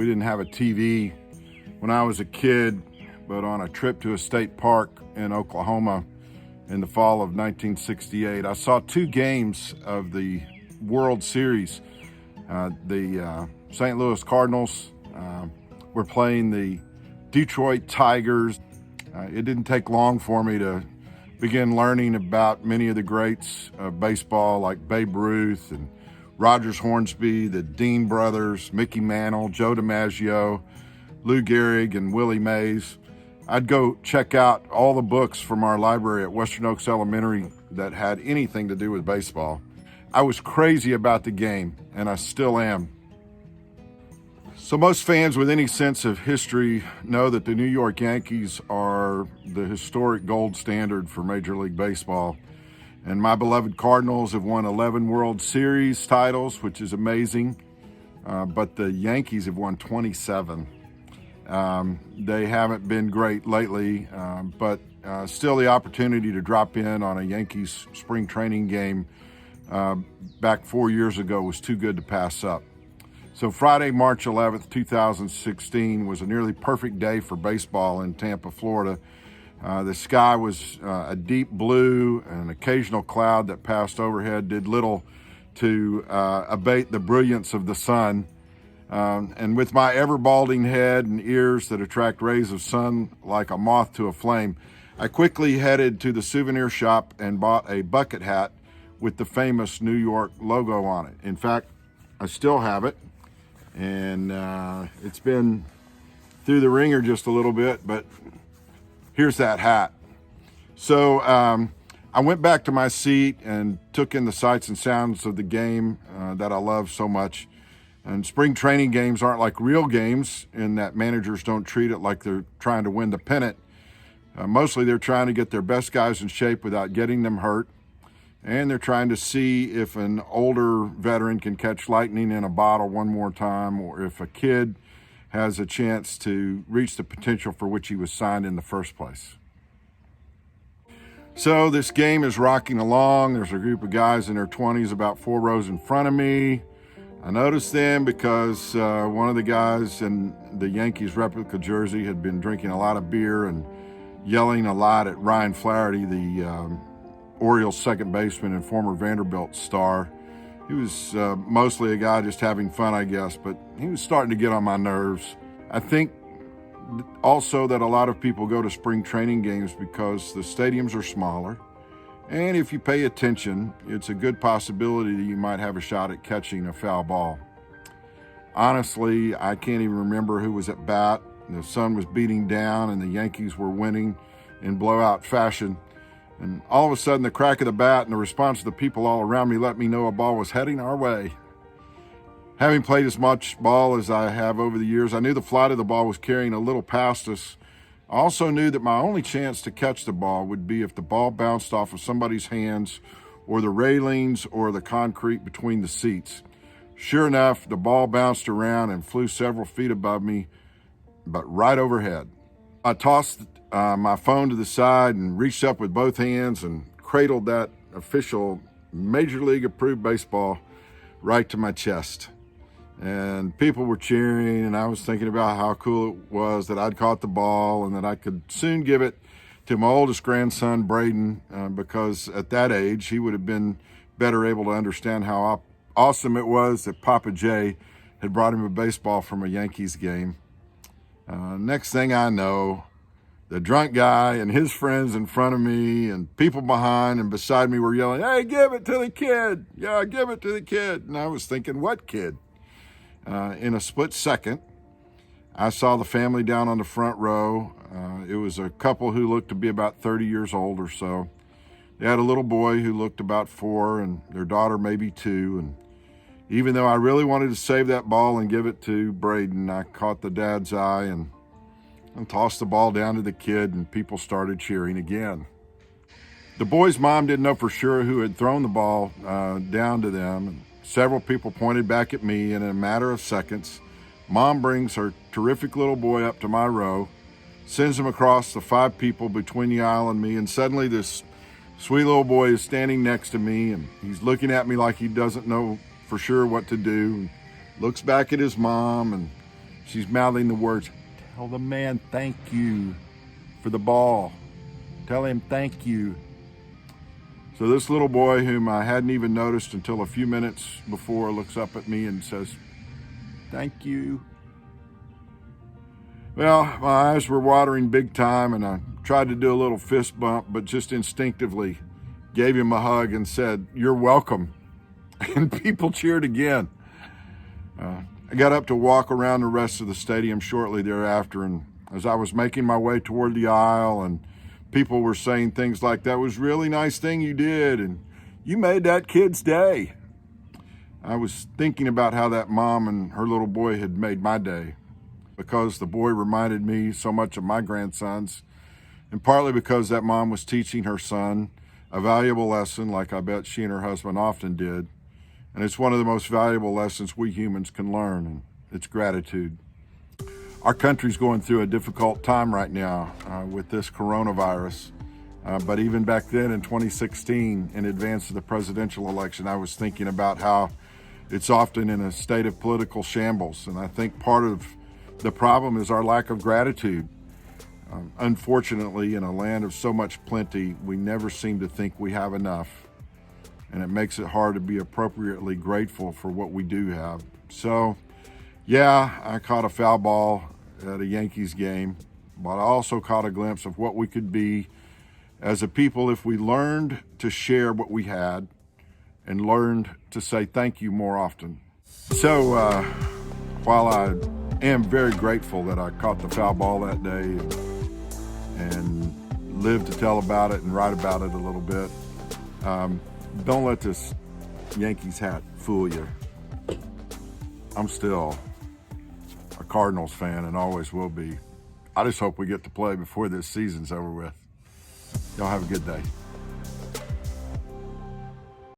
We didn't have a TV when I was a kid, but on a trip to a state park in Oklahoma in the fall of 1968, I saw two games of the World Series. The St. Louis Cardinals were playing the Detroit Tigers. It didn't take long for me to begin learning about many of the greats of baseball like Babe Ruth and Rogers Hornsby, the Dean brothers, Mickey Mantle, Joe DiMaggio, Lou Gehrig, and Willie Mays. I'd go check out all the books from our library at Western Oaks Elementary that had anything to do with baseball. I was crazy about the game, and I still am. So most fans with any sense of history know that the New York Yankees are the historic gold standard for Major League Baseball. And my beloved Cardinals have won 11 World Series titles, which is amazing. But the Yankees have won 27. They haven't been great lately, but still the opportunity to drop in on a Yankees spring training game back 4 years ago was too good to pass up. So Friday, March 11th, 2016 was a nearly perfect day for baseball in Tampa, Florida. The sky was a deep blue, and an occasional cloud that passed overhead did little to abate the brilliance of the sun. And with my ever-balding head and ears that attract rays of sun like a moth to a flame, I quickly headed to the souvenir shop and bought a bucket hat with the famous New York logo on it. In fact, I still have it, and it's been through the ringer just a little bit, but here's that hat. So I went back to my seat and took in the sights and sounds of the game that I love so much. And spring training games aren't like real games in that managers don't treat it like they're trying to win the pennant. Mostly they're trying to get their best guys in shape without getting them hurt. And they're trying to see if an older veteran can catch lightning in a bottle one more time, or if a kid has a chance to reach the potential for which he was signed in the first place. So this game is rocking along. There's a group of guys in their 20s about 4 rows in front of me. I noticed them because one of the guys in the Yankees replica jersey had been drinking a lot of beer and yelling a lot at Ryan Flaherty, the Orioles second baseman and former Vanderbilt star. He was mostly a guy just having fun, I guess, but he was starting to get on my nerves. I think also that a lot of people go to spring training games because the stadiums are smaller. And if you pay attention, it's a good possibility that you might have a shot at catching a foul ball. Honestly, I can't even remember who was at bat. The sun was beating down and the Yankees were winning in blowout fashion. And all of a sudden, the crack of the bat and the response of the people all around me let me know a ball was heading our way. Having played as much ball as I have over the years, I knew the flight of the ball was carrying a little past us. I also knew that my only chance to catch the ball would be if the ball bounced off of somebody's hands or the railings or the concrete between the seats. Sure enough, the ball bounced around and flew several feet above me, but right overhead. I tossed my phone to the side and reached up with both hands and cradled that official Major League approved baseball right to my chest. And people were cheering, and I was thinking about how cool it was that I'd caught the ball and that I could soon give it to my oldest grandson, Braden, because at that age, he would have been better able to understand how awesome it was that Papa Jay had brought him a baseball from a Yankees game. Next thing I know, the drunk guy and his friends in front of me and people behind and beside me were yelling, "Hey, give it to the kid. Yeah, give it to the kid." And I was thinking, what kid? In a split second, I saw the family down on the front row. It was a couple who looked to be about 30 years old or so. They had a little boy who looked about 4 and their daughter maybe 2. And even though I really wanted to save that ball and give it to Braden, I caught the dad's eye and tossed the ball down to the kid, and people started cheering again. The boy's mom didn't know for sure who had thrown the ball down to them. And several people pointed back at me, and in a matter of seconds, Mom brings her terrific little boy up to my row, sends him across the 5 people between the aisle and me, and suddenly this sweet little boy is standing next to me, and he's looking at me like he doesn't know for sure what to do. Looks back at his mom, and She's mouthing the words, "Tell the man thank you for the ball. Tell him thank you." So this little boy, whom I hadn't even noticed until a few minutes before, looks up at me and says, "Thank you." Well, my eyes were watering big time, and I tried to do a little fist bump, but just instinctively gave him a hug and said, "You're welcome." And people cheered again. I got up to walk around the rest of the stadium shortly thereafter, and as I was making my way toward the aisle, and people were saying things like, "That was a really nice thing you did," and "You made that kid's day," I was thinking about how that mom and her little boy had made my day, because the boy reminded me so much of my grandsons, and partly because that mom was teaching her son a valuable lesson, like I bet she and her husband often did. And it's one of the most valuable lessons we humans can learn, and it's gratitude. Our country's going through a difficult time right now with this coronavirus. But even back then in 2016, in advance of the presidential election, I was thinking about how it's often in a state of political shambles. And I think part of the problem is our lack of gratitude. Unfortunately, in a land of so much plenty, we never seem to think we have enough. And it makes it hard to be appropriately grateful for what we do have. So, yeah, I caught a foul ball at a Yankees game, but I also caught a glimpse of what we could be as a people if we learned to share what we had and learned to say thank you more often. So, while I am very grateful that I caught the foul ball that day and lived to tell about it and write about it a little bit, don't let this Yankees hat fool you. I'm still a Cardinals fan and always will be. I just hope we get to play before this season's over with. Y'all have a good day.